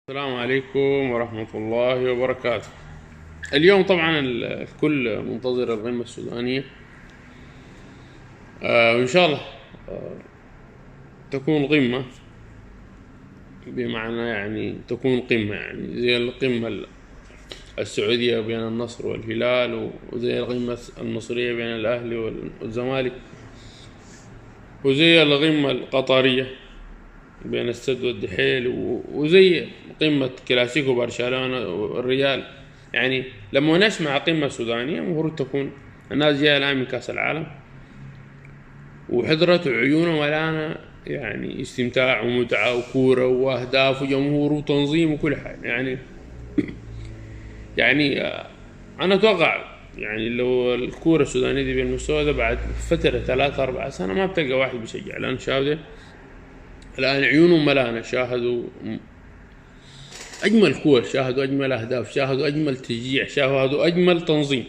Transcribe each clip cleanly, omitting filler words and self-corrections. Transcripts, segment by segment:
السلام عليكم ورحمة الله وبركاته. اليوم طبعا الكل منتظر القمة السودانية. وإن شاء الله تكون قمة، بمعنى يعني تكون قمة يعني زي القمة السعودية بين النصر والهلال، وزي القمة المصرية بين الأهلي والزمالك، وزي القمة القطرية بين السد والدحيل، وزي قمة كلاسيكو برشلونة والريال. يعني لما نسمع قمة سودانية المفروض تكون الناس جاية الآن من كأس العالم وحضرت عيونهم ملانة، يعني استمتاع ومتعة وكورة وأهداف وجمهور وتنظيم وكل حاجة. يعني أنا أتوقع يعني لو الكورة السودانية دي بالمستوى ده بعد فترة 3 4 سنة ما بتلقى واحد بيشجع، لأن شاهد الآن عيونهم ملانة، شاهدوا أجمل كور، شاهدوا أجمل أهداف، شاهدوا أجمل تشجيع، شاهدوا أجمل تنظيم.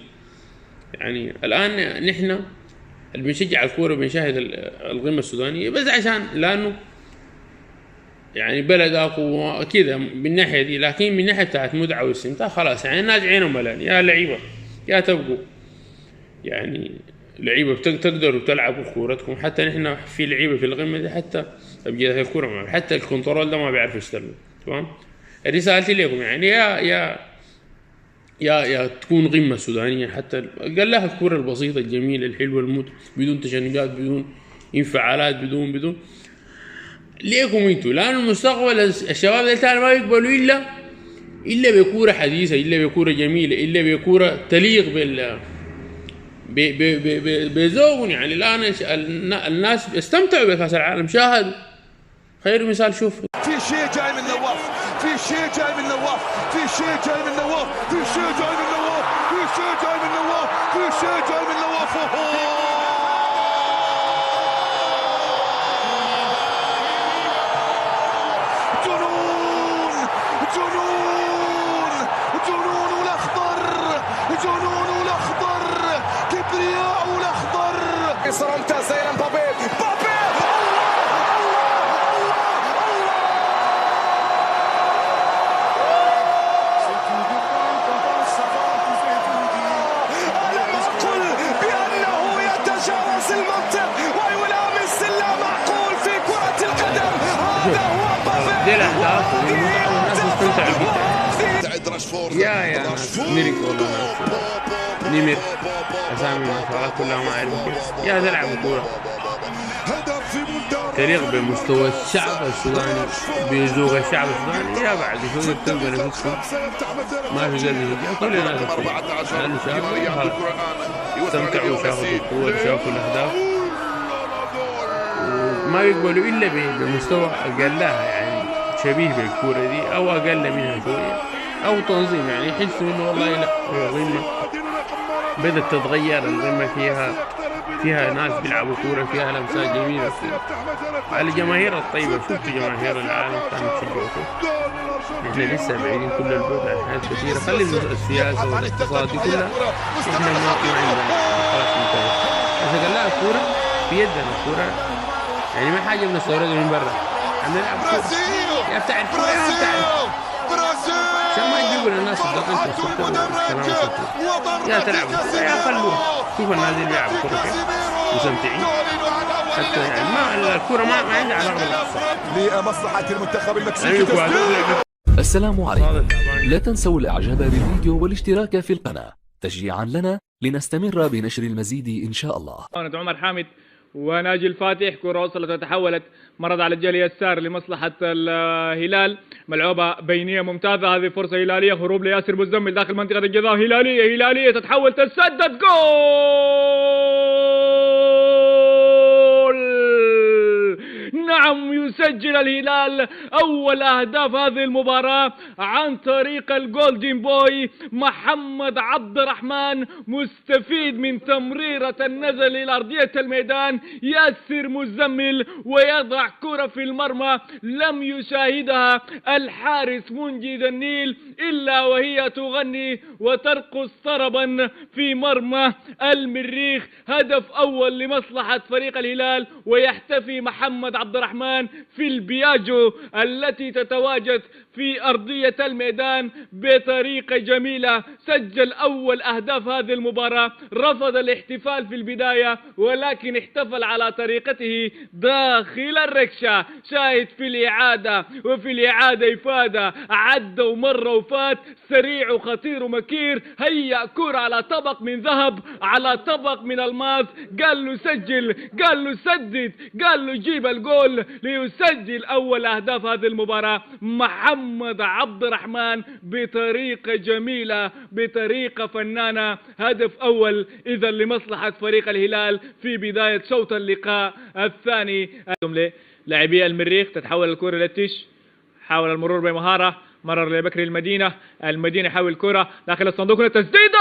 يعني الآن نحن اللي بنشجع الكورة بنشاهد القمة السودانية بس عشان لأنه يعني بلدك وكذا من ناحية دي، لكن من ناحية بتاعت متعة واستمتاع خلاص يعني الناس عينهم ملان. يا لعيبة يا تبقوا يعني لعيبة تقدروا تلعبوا كورتكم. حتى نحن في لعيبة في القمة دي حتى أبجد الكورة ما حتى الكنترول ده ما بيعرف يستلم. تمام. رسالتي لكم يعني يا تكون قمة سودانية، حتى قال لها الكورة البسيطة الجميلة الحلوة الموت، بدون تشنجات، بدون انفعالات، بدون ليكم انتوا، لأن المستقبل الشباب ده ما يقبلوا إلا بكورة حديثة، إلا بكورة جميلة، إلا بكورة تليق بذوقهم. يعني الآن الناس استمتعوا بكأس العالم، شاهدوا. خير مثال شوف في شيء جاي من نواف، في شيء جاي من نواف، في شيء جاي من نواف، في شيء جاي من نواف، في شيء جاي من نواف، في شيء جاي من نواف. جنون جنون جنون الأخضر، جنون الأخضر، كبرياء الأخضر. إصرار ممتاز زي مبابي. دي الأهداف والمتعة والناس مستمتعوا بيها. يا ناس ميريك والله ناس نيمير أسامي ما شاء الله كلها ما أعرف يا تلعب كورة تليق بمستوى الشعب السوداني، بذوق الشعب السوداني. يا بعد شوية بتلقى نفسكم ما في زي كل الناس لأنه شافوا استمتعوا، شافوا الكورة، شافوا الأهداف، وما يقبلوا إلا بمستوى أقلها يعني شبيه بالكورة دي أو أقل منها شوية أو تنظيم. يعني يحسوا إنه والله لا القمة بدأت تتغير، القمة فيها ناس بيلعبوا كورة، فيها لمسات جميلة على الجماهير الطيبة. شفتوا جماهير العالم كانوا يشجعوا فيه. نحن لسه بعيدين كل البعد عن حاجات كثيرة، خلي السياسة والاقتصاد دي كلها نحن ما عندنا خلاص انتهت. بس قال لا الكورة في يدنا، الكورة يعني ما حاجة بنستوردها من برا، عم نلعب كورة. يا بتعرف كورة يا ما بتعرف، عشان ما يجيبوا للناس الدقيق والكلام. يا تلعب يا خلوها، شوف الناس اللي بيلعبوا كورة كيف مستمتعين. حتى يعني ما الكورة ما عندها علاقة لمصلحة المنتخب المكسيكي. السلام عليكم، لا تنسوا الاعجاب بالفيديو والاشتراك في القناة تشجيعا لنا لنستمر بنشر المزيد ان شاء الله. كانت عمر حامد وناجي الفاتح، كرة وصلت وتحولت مرت على الجهة اليسار لمصلحة الهلال، ملعوبة بينية ممتازة، هذه فرصة هلالية، هروب لياسر مزمل داخل منطقة الجزاء، هلالية تتحول، تسدد، جول! نعم، يسجل الهلال أول أهداف هذه المباراة عن طريق الجولدن بوي محمد عبد الرحمن، مستفيد من تمريرة النزل إلى أرضية الميدان ياسر مزمل، ويضع كرة في المرمى لم يشاهدها الحارس منجد النيل إلا وهي تغني وترقص طربا في مرمى المريخ. هدف أول لمصلحة فريق الهلال، ويحتفي محمد عبد الرحمن في البياجو التي تتواجد في أرضية الميدان بطريقة جميلة. سجل أول أهداف هذه المباراة، رفض الاحتفال في البداية ولكن احتفل على طريقته داخل الركشة. شاهد في الإعادة، وفي الإعادة إفادة، عدى ومر وفات، سريع وخطير ومكير. هيأ كرة على طبق من ذهب، على طبق من الماس. قال له سجل، قال له سدد، قال له جيب الجول ليسجل أول أهداف هذه المباراة محمد عبد الرحمن بطريقة جميلة، بطريقة فنانة. هدف أول إذا لمصلحة فريق الهلال في بداية شوط اللقاء الثاني. لاعبي المريخ، تتحول الكرة للتش، حاول المرور بمهارة، مرر لبكري المدينة يحاول الكرة داخل الصندوق للتسديدة.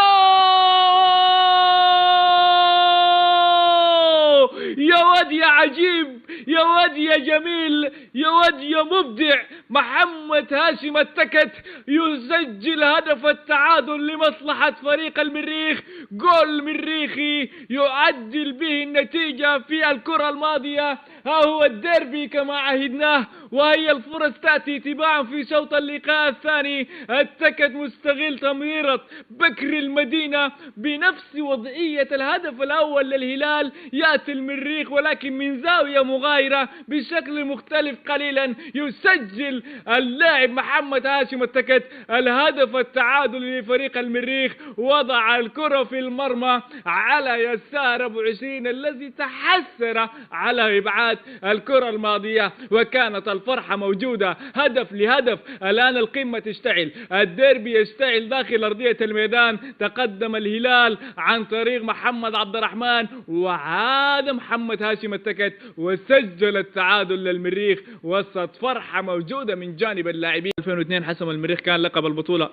يا ود يا عجيب، يا ود يا جميل، يا ود يا مبدع. محمد هاشم التكت يسجل هدف التعادل لمصلحة فريق المريخ. جول مريخي يعدل به النتيجة في الكرة الماضية. ها هو الديربي كما عهدناه، وهي الفرص تأتي تباعا في شوط اللقاء الثاني. التكت مستغل تمريرة بكر المدينة بنفس وضعية الهدف الأول للهلال. يأتي المريخ ولكن من زاوية مغايرة بشكل مختلف قليلا. يسجل اللاعب محمد هاشم التكت الهدف التعادل لفريق المريخ. وضع الكرة في المرمى على يسار أبو عشرين الذي تحسر على إبعاد الكرة الماضية، وكانت الفرحة موجودة هدف لهدف. الآن القمة تشتعل، الديربي يشتعل داخل أرضية الميدان. تقدم الهلال عن طريق محمد عبد الرحمن، وعاد محمد هاشم التكت وسجل التعادل للمريخ وسط فرحة موجودة من جانب اللاعبين. 2002 حسم المريخ كان لقب البطولة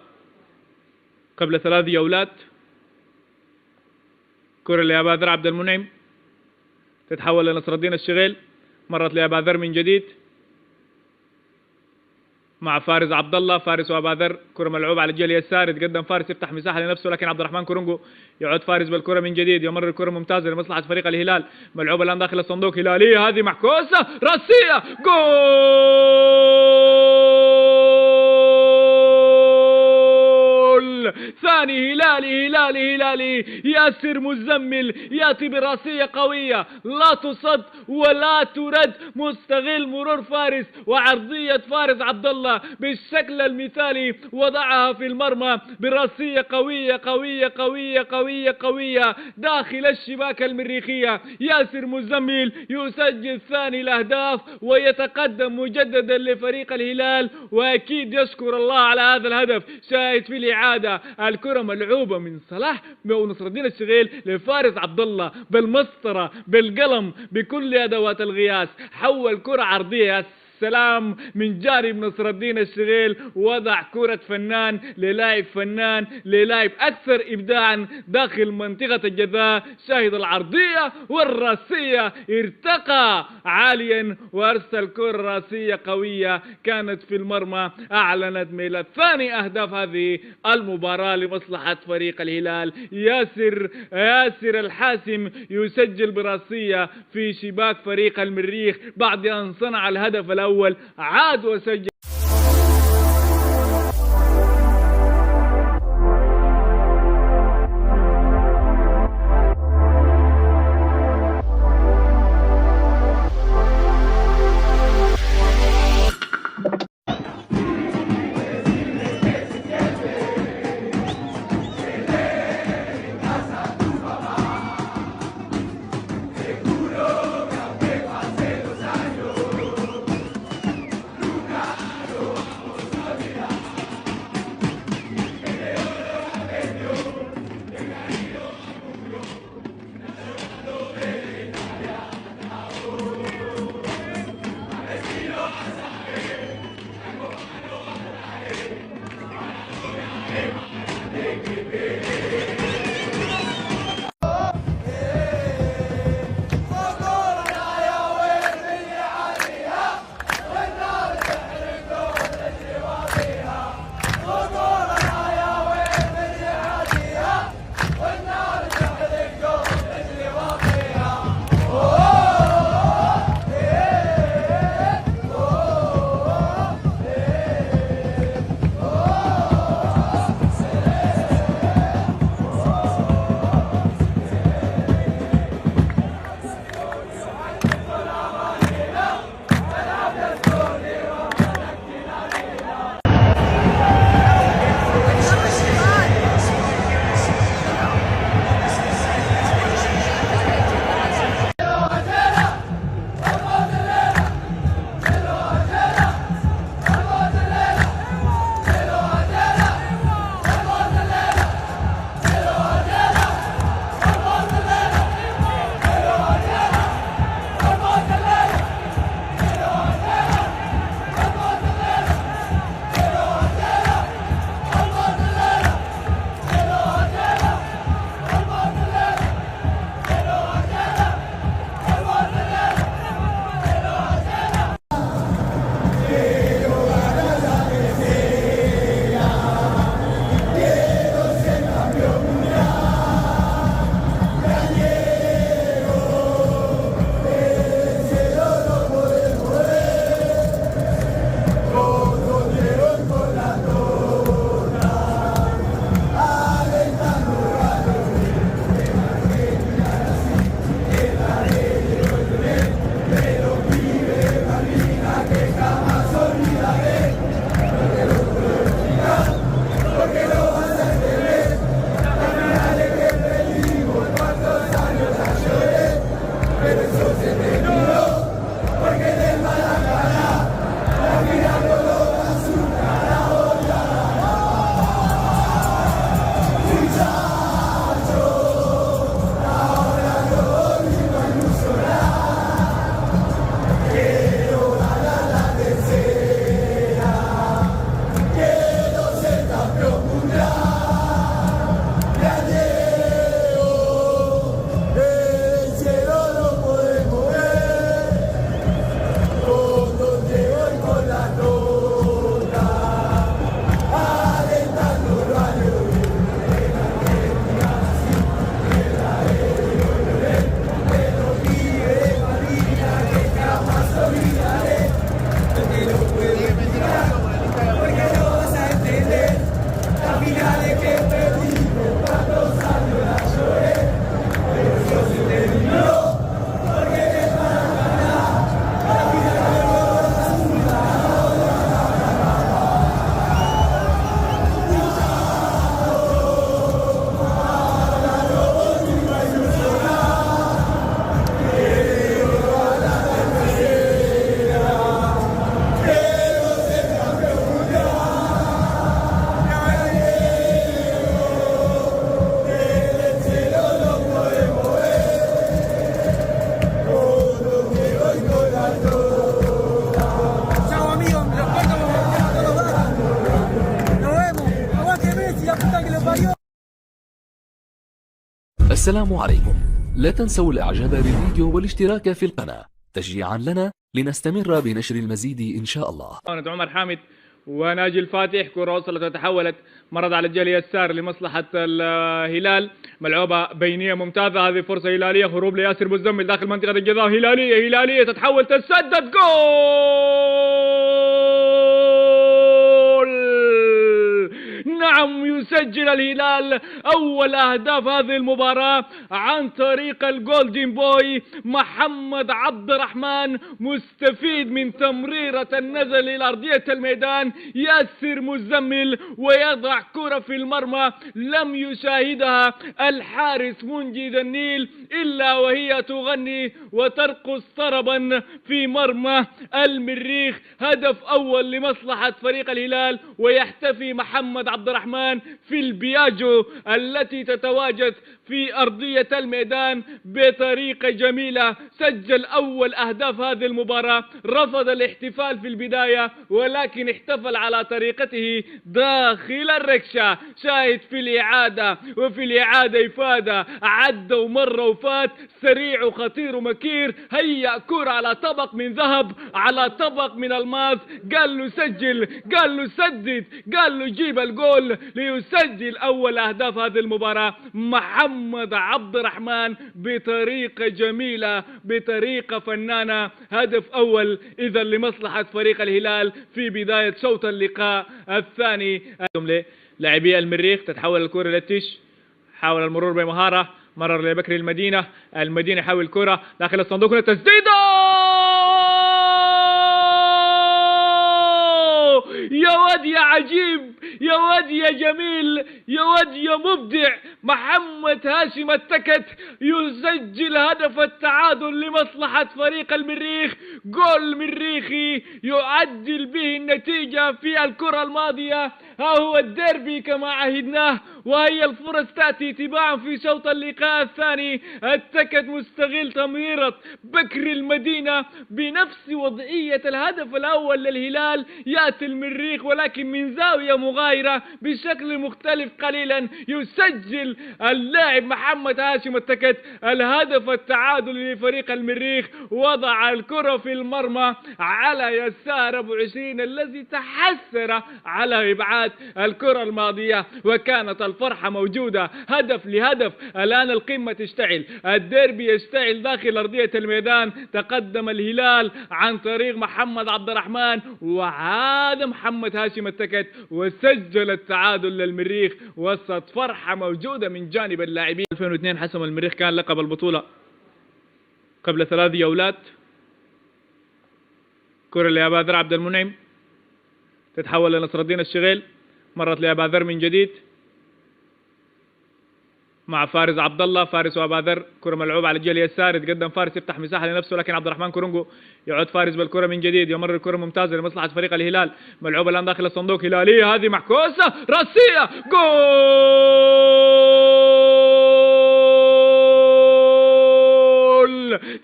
قبل 3 جولات. كرة لأباذر عبد المنعم، تتحول لنصر الدين الشغيل، مرت لأباذر من جديد مع فارس عبد الله. فارس وأباذر، كرة ملعوبة على الجهة اليسار، يتقدم فارس يفتح مساحة لنفسه لكن عبد الرحمن كورونجو يعود فارس بالكرة من جديد. يمر الكرة ممتازة لمصلحة فريق الهلال، ملعوبة الآن داخل الصندوق. هلالية هذه معكوسة راسية، جول ثاني هلالي. ياسر مزمل يأتي براسية قوية لا تصد ولا ترد، مستغل مرور فارس وعرضية فارس عبد الله بالشكل المثالي، وضعها في المرمى براسية قوية داخل الشباك المريخية. ياسر مزمل يسجل ثاني الأهداف ويتقدم مجددا لفريق الهلال، وأكيد يشكر الله على هذا الهدف. شاهد في الإعادة، الكرة ملعوبة من صلاح ونصر الدين الشغيل لفارس عبد الله بالمسطرة بالقلم بكل أدوات القياس، حول كرة عرضية السلام من جانب نصر الدين الشغيل، وضع كرة فنان للاعب فنان للاعب أكثر إبداعا داخل منطقة الجزاء. شاهد العرضية والراسية، ارتقى عاليا وأرسل كرة راسية قوية كانت في المرمى، أعلنت ميلاد ثاني أهداف هذه المباراة لمصلحة فريق الهلال. ياسر الحاسم يسجل براسية في شباك فريق المريخ بعد أن صنع الهدف الأول، عاد وسجل. السلام عليكم. لا تنسوا الاعجاب بالفيديو والاشتراك في القناة تشجيعا لنا لنستمر بنشر المزيد ان شاء الله. عمر حامد وناجي الفاتح، كرة وصلت وتحولت، مرت على الجهة اليسار لمصلحة الهلال، ملعوبة بينية ممتازة، هذه فرصة هلالية، هروب لياسر مزمل داخل منطقة الجزاء، هلالية تتحول، تسدد، جول! نعم، يسجل الهلال أول أهداف هذه المباراة عن طريق الجولدن بوي محمد عبد الرحمن، مستفيد من تمريرة النزل إلى أرضية الميدان ياسر مزمل، ويضع كرة في المرمى لم يشاهدها الحارس منجد النيل إلا وهي تغني وترقص طربا في مرمى المريخ. هدف أول لمصلحة فريق الهلال، ويحتفي محمد عبد الرحمن في البياجو التي تتواجد في أرضية الميدان بطريقة جميلة. سجل أول أهداف هذه المباراة، رفض الاحتفال في البداية ولكن احتفل على طريقته داخل الركشة. شاهد في الإعادة، وفي الإعادة إفادة، عدى ومر وفات، سريع وخطير ومكير، هيأ كرة على طبق من ذهب، على طبق من الماس، قال له سجل، قال له سدد، قال له جيب الجول ليسجل أول أهداف هذه المباراة محمد عبد الرحمن بطريقة جميلة، بطريقة فنانة. هدف أول إذا لمصلحة فريق الهلال في بداية شوط اللقاء الثاني. لاعبي المريخ، تتحول الكرة للتش، حاول المرور بمهارة، مرر لبكري المدينة يحاول الكرة داخل الصندوق، التسديدة، يا ود يا عجيب، يا ود يا جميل، يا ود يا مبدع، محمد هاشم التكت يسجل هدف التعادل لمصلحة فريق المريخ. جول مريخي يعدل به النتيجة في الكرة الماضية. ها هو الديربي كما عهدناه، وهي الفرص تأتي تباعا في شوط اللقاء الثاني. التكت مستغل تمريرة بكر المدينة بنفس وضعية الهدف الأول للهلال، يأتي المريخ ولكن من زاوية مغايرة بشكل مختلف قليلا. يسجل اللاعب محمد هاشم التكت الهدف التعادل لفريق المريخ، وضع الكرة في المرمى على يسار أبو عشرين الذي تحسر على إبعاد الكرة الماضية، وكانت الفرحة موجودة هدف لهدف. الآن القمة تشتعل، الديربي يشتعل داخل أرضية الميدان. تقدم الهلال عن طريق محمد عبد الرحمن، وعاد محمد هاشم التكت وسجل التعادل للمريخ، وسط فرحة موجودة من جانب اللاعبين. 2002 حسم المريخ كان لقب البطولة قبل 3 جولات. كرة لأباذر عبد المنعم، تتحول لنصر الدين الشغيل، مرت لأباذر من جديد مع فارس عبد الله، فارس وأباذر، كرة ملعوبة على الجهة اليسار، يتقدم فارس يفتح مساحة لنفسه لكن عبد الرحمن كورونجو يعود فارس بالكرة من جديد، يمر الكرة ممتازة لمصلحة فريق الهلال، ملعوبة الآن داخل الصندوق، هلالية هذه معكوسة راسية، جول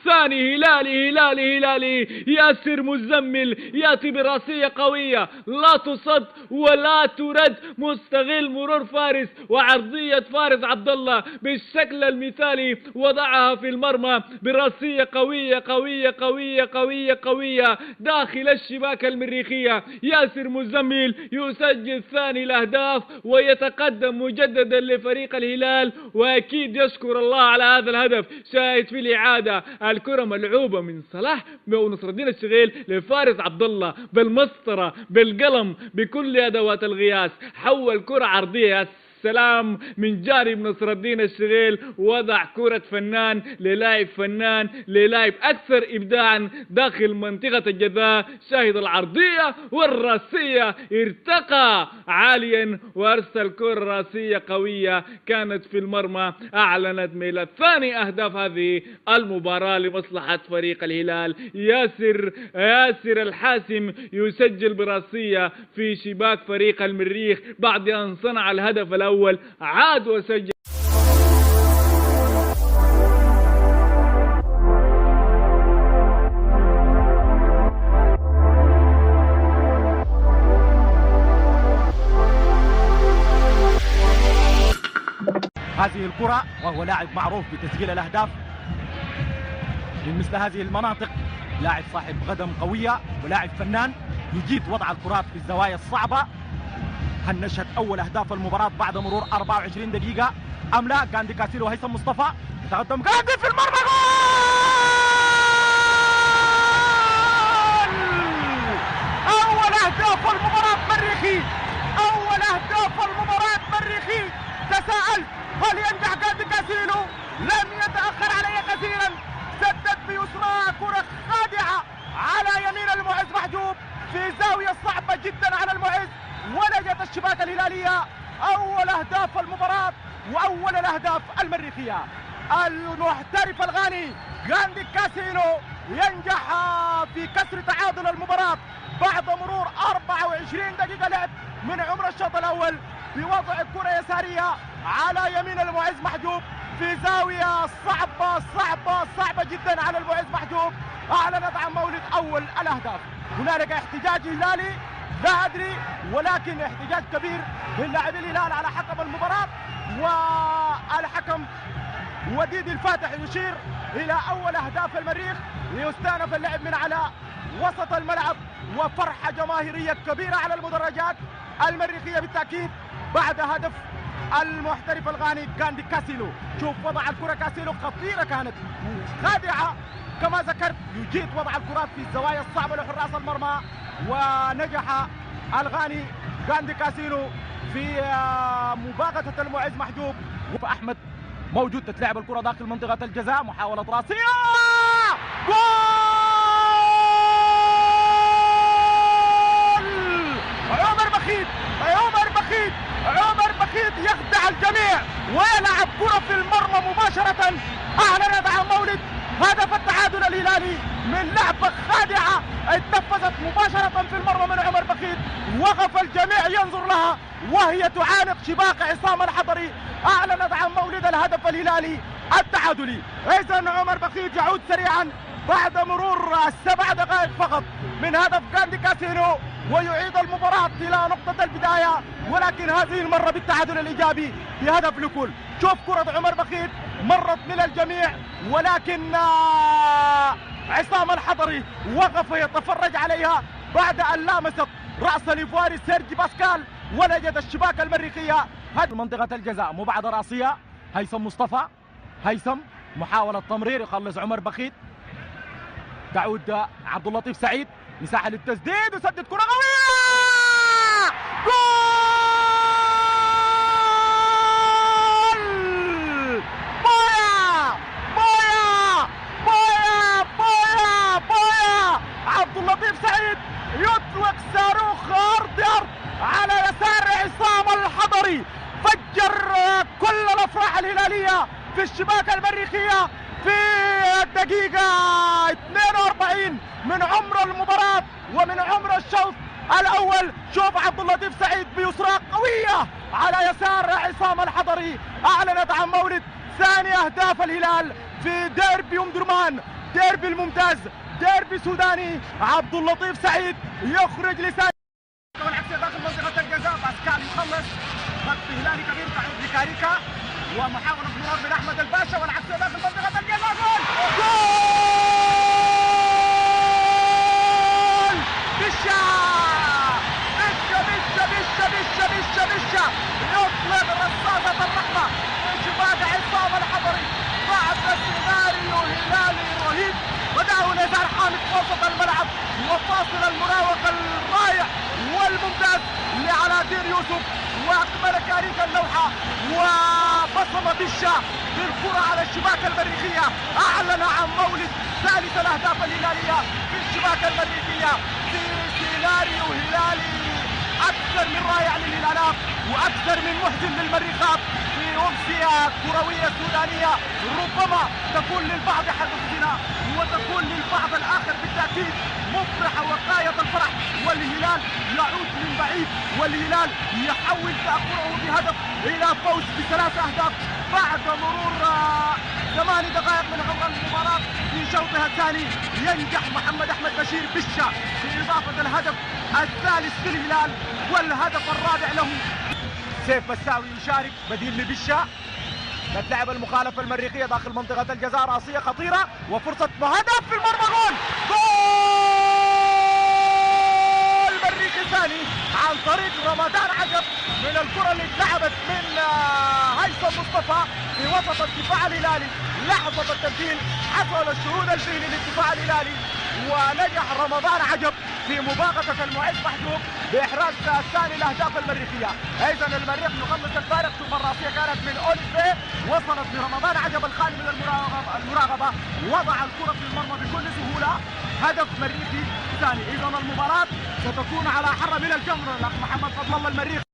ثاني هلالي ياسر مزمل ياتي براسية قوية لا تصد ولا ترد، مستغل مرور فارس وعرضية فارس عبد الله بالشكل المثالي، وضعها في المرمى براسية قوية داخل الشباك المريخية. ياسر مزمل يسجل ثاني الأهداف ويتقدم مجددا لفريق الهلال، وأكيد يشكر الله على هذا الهدف. شاهد في الإعادة الكرة ملعوبة من صلاح ونصر الدين الشغيل لفارس عبد الله بالمسطرة بالقلم بكل أدوات القياس، حول كرة عرضية سلام من جانب نصر الدين الشغيل، وضع كرة فنان للاعب فنان للاعب أكثر إبداعا داخل منطقة الجزاء. شاهد العرضية والراسية، ارتقى عاليا وأرسل كرة راسية قوية كانت في المرمى، أعلنت ميلاد ثاني أهداف هذه المباراة لمصلحة فريق الهلال. ياسر الحاسم يسجل براسية في شباك فريق المريخ بعد أن صنع الهدف الأول، عاد وسجل. هذه هذه الكرة، وهو لاعب معروف بتسجيل الأهداف من مثل هذه المناطق، لاعب صاحب قدم قوية ولاعب فنان يجيد وضع الكرات في الزوايا الصعبة. هل نشهد أول أهداف المباراة بعد مرور 24 دقيقة أم لا؟ غاندي كاسيلو وهيثم مصطفى، يتقدم غاندي في المرمى، جول! أول أهداف المباراة مريخي، أول أهداف المباراة مريخي. تساءلت هل ينجح غاندي كاسيلو؟ لم يتأخر عليه كثيرا، سدد بيسرى كرة خادعة على يمين المعز محجوب في زاوية صعبة جدا على المعز، ولجت الشباك الهلالية. أول أهداف المباراة وأول الأهداف المريخية. المحترف الغاني غاندي كاسيلو ينجح في كسر تعادل المباراة بعد مرور 24 دقيقة لعب من عمر الشوط الأول بوضع كرة يسارية على يمين المعز محجوب في زاوية صعبة جدا على المعز محجوب. أعلنت عن مولد أول الأهداف. هنالك احتجاج هلالي لا أدري، ولكن احتجاج كبير من لاعبي الهلال على حكم المباراة، والحكم وديد الفاتح يشير إلى أول أهداف المريخ ليستأنف اللعب من على وسط الملعب، وفرحة جماهيرية كبيرة على المدرجات المريخية بالتأكيد بعد هدف المحترف الغاني غاندي كاسيلو. شوف وضع الكرة كاسيلو خطيرة، كانت خادعة كما ذكرت، يجيد وضع الكرات في الزوايا الصعبة لحراس المرمى، ونجح الغاني غاندي كاسيلو في مباغتة المعز محجوب. وأحمد موجود، تتلعب الكرة داخل منطقة الجزاء، محاولة راسية، جول! عمر بخيت يخدع الجميع ويلعب كرة في المرمى مباشرة. أعلنت عن مولد هدف التعادل الهلالي من لعبة خادعة اتنفذت مباشرة في المرمى من عمر بخيت، وقف الجميع ينظر لها وهي تعانق شباك عصام الحضري. أعلنت عن مولد الهدف الهلالي التعادلي. إذن عمر بخيت يعود سريعا بعد مرور 7 دقائق فقط من هدف غاندي كاسيلو ويعيد المباراة إلى نقطة البداية، ولكن هذه المرة بالتعادل الإيجابي بهدف لكل. شوف كرة عمر بخيت مرت من الجميع، ولكن عصام الحضري وقف يتفرج عليها بعد أن لامست رأس الإيفواري سيرجي باسكال ولجت الشباك المريخية. هذه منطقة الجزاء مبعدة راسية، هيثم مصطفى، هيثم محاولة تمرير يخلص عمر بخيت، تعود عبد اللطيف سعيد، مساحة للتسديد وسدد كرة قوية، جول! بويا عبد اللطيف سعيد يطلق صاروخ أرض على يسار عصام الحضري، فجر كل الأفراح الهلالية في الشباك المريخية في الدقيقة 42 من عمر المباراة ومن عمر الشوط الأول. شوف عبد اللطيف سعيد بيسرى قوية على يسار عصام الحضري. أعلنت عن مولد ثاني أهداف الهلال في ديربي أم درمان، ديربي الممتاز، ديربي سوداني. عبد اللطيف سعيد يخرج لسان والعكس داخل منطقة الجزاء، باسكال يخلص، خط هلالي كبير تعود لكاريكا ومحاولة مرور من أحمد الباشا، والعكس داخل منطقة الجزاء، جول! بشا يطلق رصاصة الرحمة من شباك عصام الحضري بعد سيناريو هلالي رهيب بدأه نزار حامد وسط الملعب، وفاصل المراوغ الرائع والممتاز لعلادين يوسف، واكمل كاريكا اللوحة وبصم بشا بالكرة على الشباك المريخية. أعلن عن مولد ثالث الأهداف الهلالية في الشباك المريخية في سيناريو هلالي أكثر من رائع للهلالات وأكثر من محزن للمريخات في أمسية كروية سودانية ربما تكون للبعض حدث زنا وتكون للبعض الآخر بالتأكيد مفرحة وغاية الفرح، والهلال يعود من بعيد، والهلال يحول تأخره بهدف إلى فوز ب3 أهداف بعد مرور 8 دقائق من عمر المباراة في شوطها الثاني. ينجح محمد أحمد بشير بشا في إضافة الهدف الثالث في الهلال والهدف الرابع له. سيف بساوي يشارك بديل لبشا، تتلعب المخالفة المريخية داخل منطقة الجزاء، رأسية خطيرة وفرصة هدف في المرمى. جول المريخي الثاني عن طريق رمضان عجب من الكرة اللي اتلعبت من هيثم مصطفى في وسط الدفاع الهلالي. لحظة التبديل حصل الشهود الفعلي للدفاع الهلالي، ونجح رمضان عجب في مباغتة المعز محجوب بإحراز الثاني الأهداف المريخية. إذن المريخ يخلص الفارق. ثم الرأسية كانت من أوليفيه، وصلت لرمضان عجب الخالي من المراقبة، وضع الكرة في المرمى بكل سهولة. هدف مريخي ثاني. إذن المباراة ستكون على حر من الجمر. الأخ محمد فضل الله. المريخ